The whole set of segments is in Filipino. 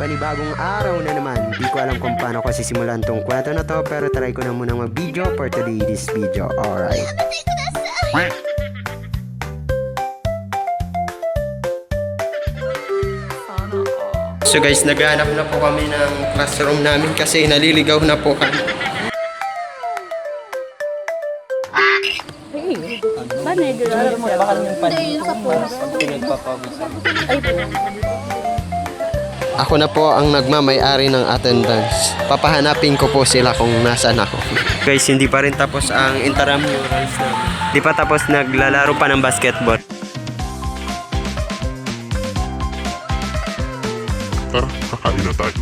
panibagong araw na naman. Di ko alam kung paano ko sisimulan tong kwento na to, pero try ko na munang mag-video for today's video. Alright. So guys, naghahanap na po kami ng classroom namin kasi naliligaw na po kami. Ako na po ang nagmamay-ari ng attendance. Papahanapin ko po sila kung nasaan ako. Guys, hindi pa rin tapos ang intramurals namin. Di pa tapos, naglalaro pa ng basketball. Tara, kakain na tayo.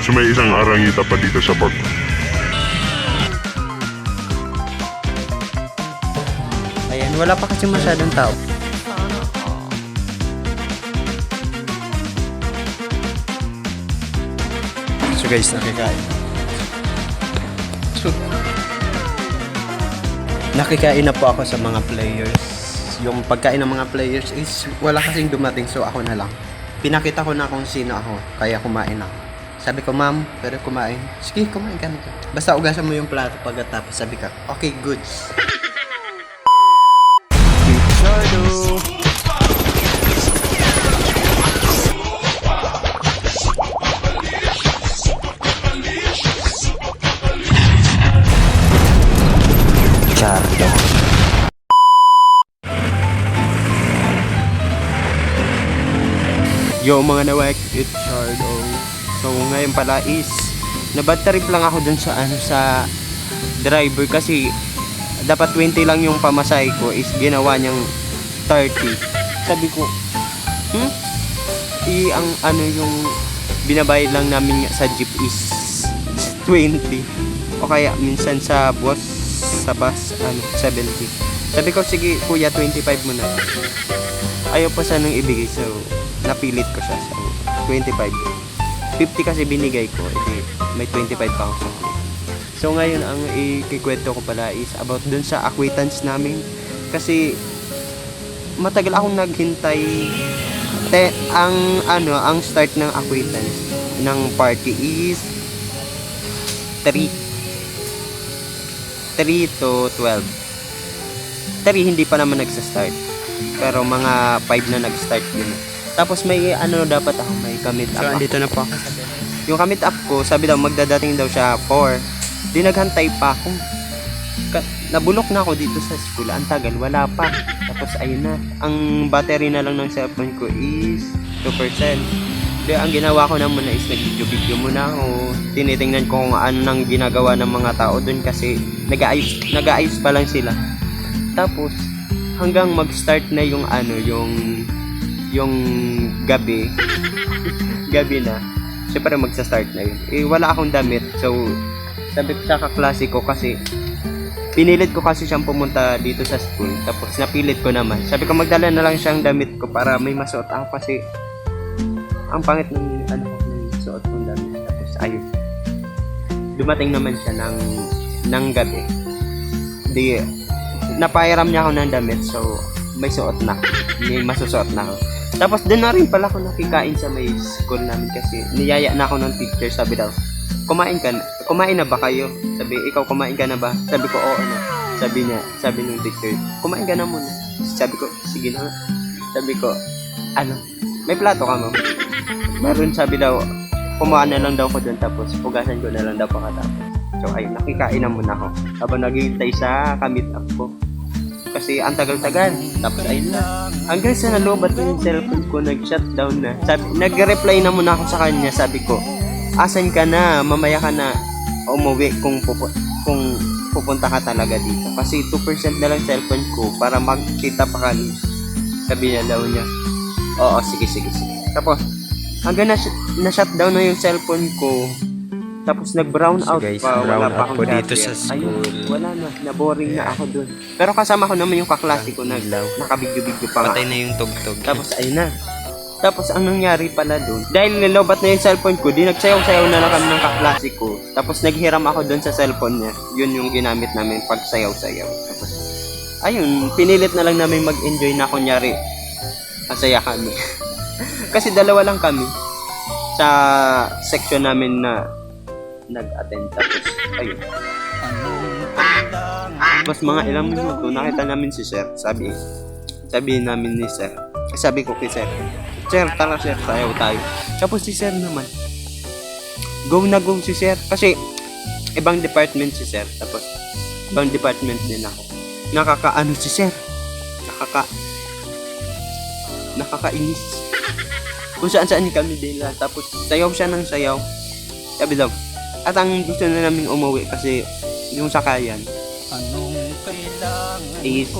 So may isang arangita pa dito sa park. Ayan, wala pa kasi masyadong tao. So guys, nakikain. Nakikain na po ako sa mga players. Yung pagkain ng mga players is wala kasing dumating, so ako na lang. Pinakita ko na kung sino ako, kaya kumain ako. Sabi ko, ma'am, pero kumain. Sige, kumain ka na. Basta ugasan mo yung plato pagkatapos. Sabi ka, okay, goods. Chardo. Yo mga nawak, it's Chardo. So ngayon pala is nabad trip lang ako dun sa sa driver kasi dapat 20 lang yung pamasahe ko, is ginawa niyang 30. Sabi ko, ang yung binabayad lang namin sa jeep is 20. O kaya minsan sa bus 70. Sabi ko, sige kuya, 25 mo na. Ayaw pa sanang ibigay, so napilit ko siya. So 25. 50 kasi binigay ko, may 25 pa ako sa akin. So ngayon ang ikikwento ko pala is about dun sa acquaintance namin, kasi matagal akong naghintay. Ang start ng acquaintance ng party is 3 to 12. 3 hindi pa naman nagsa-start, pero mga 5 na nag-start yun. Tapos may dapat ako, may commit up. So andito na po ako. Yung commit up ko, sabi daw magdadating daw siya 4. Di naghantay pa ako. Nabulok na ako dito sa school. Ang tagal, wala pa. Tapos ayun na. Ang battery na lang ng cellphone ko is 2%. Di, ang ginawa ko na muna is nag-video muna ako. Tinitingnan ko kung ano nang ginagawa ng mga tao dun kasi nag-aayos pa lang sila. Tapos hanggang mag-start na yung yung gabi na, syempre magsa-start na yun. Wala akong damit, so sabi ko sa kaklase ko, kasi pinilit ko kasi siyang pumunta dito sa school, tapos napilit ko naman. Sabi ko magdala na lang siyang damit ko para may masuot ako, kasi ang pangit ng suot kong damit. Tapos ayun, dumating naman siya ng gabi. Di napairam niya ako ng damit, so may suot na, may masusuot na ako. Tapos doon na rin pala ako nakikain sa may school namin, kasi niyaya na ako ng teacher. Sabi daw, kumain na ba kayo? Sabi, ikaw kumain ka na ba? Sabi ko, oo na. Sabi ng teacher, kumain ka na muna. Sabi ko, sige na. Sabi ko, may plato ka mo? Meron. Sabi daw, kumain na lang daw ko doon, tapos pugasan ko na lang daw pagkatapos. So ayun, nakikain na muna ako habang naghihintay sa kamit up ko. Kasi ang tagal-tagal. Tapos ayun na. Hanggang sa nalobat yung cellphone ko, nag-shutdown na. Nag-reply na muna ako sa kanya. Sabi ko, asan ka na? Mamaya ka na umuwi kung pupunta ka talaga dito. Kasi 2% na lang cellphone ko para magkita pa kami. Sabi niya daw niya, oo, sige. Tapos, hanggang na-shutdown na yung cellphone ko. Tapos nag-brown out guys, pa. brown Wala pa out akong po dito charger. sa school. Ayun, wala na. Naboring na ako dun. Pero kasama ko naman yung kaklase ko. Nakabidyo-bidyo pa nga. Patay na yung tugtog. Tapos ayun na. Tapos ang nangyari pala doon, dahil nilobat na yung cellphone ko, di nagsayaw-sayaw na lang kami ng kaklase ko. Tapos naghiram ako doon sa cellphone niya. Yun yung ginamit namin pag sayaw-sayaw. Tapos, ayun, pinilit na lang namin mag-enjoy na kunyari. Masaya kami. Kasi dalawa lang kami sa section namin na nag-attend. Tapos, ayun. Tapos mga ilang minuto, nakita namin si Sir. Sabi namin ni Sir. Sabi ko kay Sir, Sir, tara Sir, sayaw tayo. Tapos si Sir naman, go na go si Sir. Kasi, ibang department si Sir. Tapos, ibang department din ako. Nakakaano si Sir. Nakakainis. Kung saan kami din lang. Tapos, sayaw siya ng sayaw. Sabi daw, at ang gusto na namin umuwi kasi yung sakayan is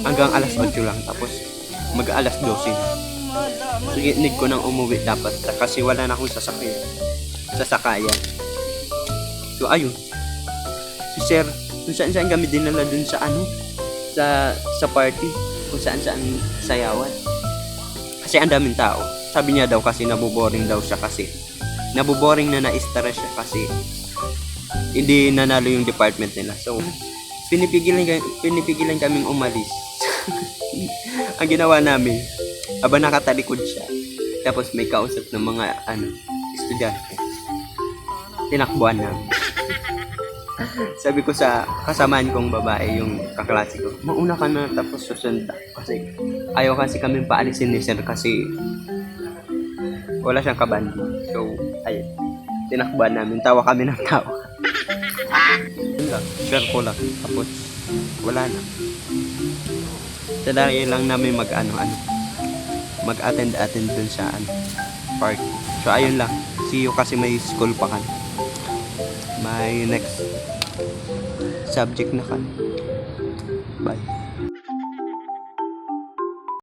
hanggang alas 8 lang. Tapos, mag-alas 12 na. Sige, need ko nang umuwi dapat kasi wala na akong sasakayan. So, ayun. Si Sir, kung saan kami dinala dun sa sa party. Kung saan sayawan. Kasi ang daming tao. Sabi niya daw kasi naboboring daw siya kasi naboboring na na-stress siya kasi hindi nanalo yung department nila. So, pinipigilan kaming umalis. Ang ginawa namin, habang nakatalikod siya, tapos may kausap ng mga estudyante, tinakbuhan namin. Sabi ko sa kasamaan kong babae, yung kaklase ko, mauna ka na tapos susunod kasi ayaw kasi kami paalisin ni Sir kasi wala siyang kabandi. So, ayun, tinakbuhan namin, tawa kami ng tawa. Yun lang, share ko lang, tapos wala na. Dahil lang namin mag-attend dun sa party. So ayun lang. See you kasi may school pa kan. May next subject na kan. Bye.